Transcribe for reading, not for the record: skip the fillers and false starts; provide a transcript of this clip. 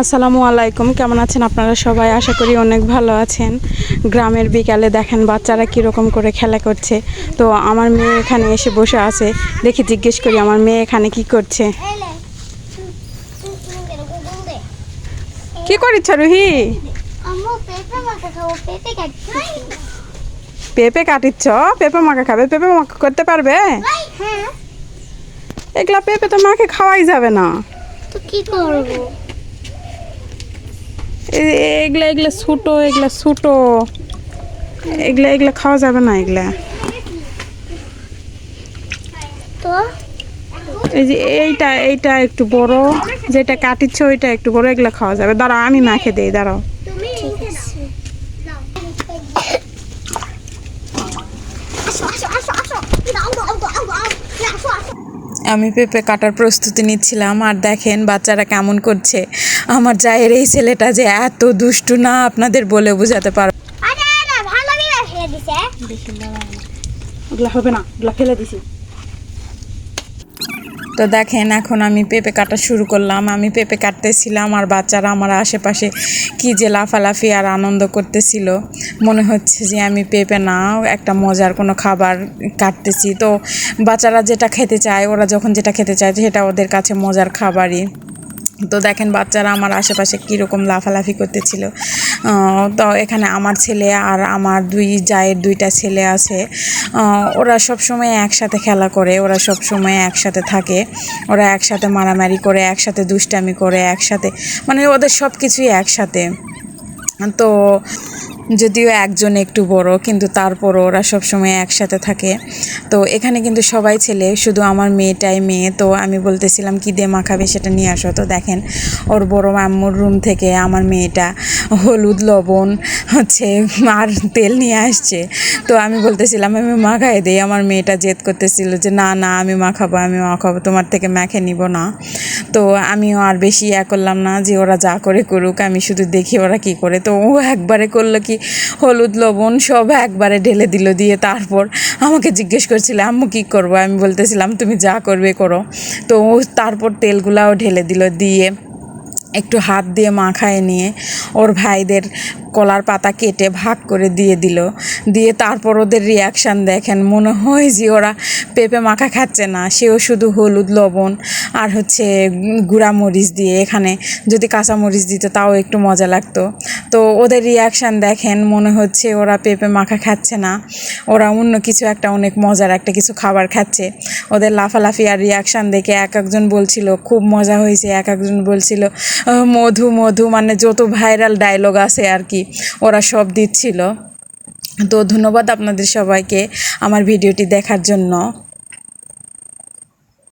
আসসালামু আলাইকুম, কেমন আছেন আপনারা সবাই? আশা করি অনেক ভালো আছেন। গ্রামের বিকালে দেখেন বাচ্চারা কীরকম করে খেলা করছে। তো আমার মেয়ে এখানে এসে বসে আছে, দেখি জিজ্ঞেস করি আমার মেয়ে এখানে কি করছে। কি করিচ্ছ রুহি? পেঁপে কাটিচ্ছ? পেঁপে মাখা খাবে? পেঁপে মাখা করতে পারবে? এগুলা পেঁপে তো মাকে খাওয়াই যাবে না। তো কি করবো? এগুলা এগুলা ছোটো, এগুলা ছোটো, এগুলা এগুলা খাওয়া যাবে না। এগুলা তো এই যে এইটা এইটা একটু বড়, যেটা কাটিচ্ছ ওইটা একটু বড়, এগুলা খাওয়া যাবে। দাঁড়াও আমি মাখে দেই, দাঁড়াও। ঠিক আছে। আমি পেঁপে কাটার প্রস্তুতি নিচ্ছিলাম, আর দেখেন বাচ্চারা কেমন করছে। আমার জায়ের এই ছেলেটা যে এত দুষ্টু না, আপনাদের বলে বোঝাতে পারবো। ওগুলা হবে না, ওগুলা ফেলে দিছি। তো দেখেন এখন আমি পেঁপে কাটা শুরু করলাম। আমি পেঁপে কাটতেছিলাম আর বাচ্চারা আমার আশেপাশে কি যে লাফালাফি আর আনন্দ করতেছিল, মনে হচ্ছে যে আমি পেঁপে না একটা মজার কোনো খাবার কাটতেছি। তো বাচ্চারা যেটা খেতে চায়, ওরা যখন যেটা খেতে চায় সেটা ওদের কাছে মজার খাবারই। তো দেখেন বাচ্চারা আমার আশেপাশে কীরকম লাফালাফি করতেছিল। তো এখানে আমার ছেলে আর আমার দুই জায়ের দুইটা ছেলে আছে। ওরা সব সময় একসাথে খেলা করে, ওরা সব সময় একসাথে থাকে, ওরা একসাথে মারামারি করে, একসাথে দুষ্টামি করে, একসাথে মানে ওদের সব কিছুই একসাথে। তো যদিও একজন একটু বড়, কিন্তু তারপরও ওরা সবসময় একসাথে থাকে। তো এখানে কিন্তু সবাই ছেলে, শুধু আমার মেয়েটাই মেয়ে। তো আমি বলতেছিলাম কি দিয়ে মাখাবে সেটা নিয়ে আসো। তো দেখেন ওর বড় আম্মুর রুম থেকে আমার মেয়েটা হলুদ, লবণ আর তেল নিয়ে আসছে। তো আমি বলতেছিলাম আমি মাখাই দিই। আমার মেয়েটা জেদ করতেছিল যে না না আমি মাখাবো, তোমার থেকে মেখে নিব না। তো আমিও আর বেশি করলাম না, যে ওরা যা করে করুক, আমি শুধু দেখি ওরা কি করে। তো ও একবারে করলো কি, হলুদ লবণ সব একবারে ঢেলে দিল, দিয়ে তারপর আমাকে জিজ্ঞেস করছিল আম্মু কী করবো। আমি বলতেছিলাম তুমি যা করবে করো। তো ও তারপর তেলগুলাও ঢেলে দিল, দিয়ে একটু হাত দিয়ে মাখায় নিয়ে ওর ভাইদের কলার পাতা কেটে ভাগ করে দিয়ে দিল। দিয়ে তারপর ওদের রিয়াকশান দেখেন, মনে হয় যে ওরা পেঁপে মাখা খাচ্ছে না, সেও শুধু হলুদ লবণ আর গুঁড়া মরিচ দিয়ে, এখানে যদি কাঁচা মরিচ দিত তাও একটু মজা লাগতো। তো ওদের রিয়াকশান দেখেন, মনে হচ্ছে ওরা পেঁপে মাখা খাচ্ছে না, ওরা অন্য কিছু একটা অনেক মজার একটা কিছু খাবার খাচ্ছে। ওদের লাফালাফি আর রিয়াকশান দেখে এক একজন বলছিল খুব মজা হয়েছে, এক একজন বলছিল মধু মধু, মানে যত ভাইরাল ডায়লগ আছে আর কি, ওরা সব দিচ্ছিল। তো ধন্যবাদ আপনাদের সবাইকে আমার ভিডিওটি দেখার জন্য।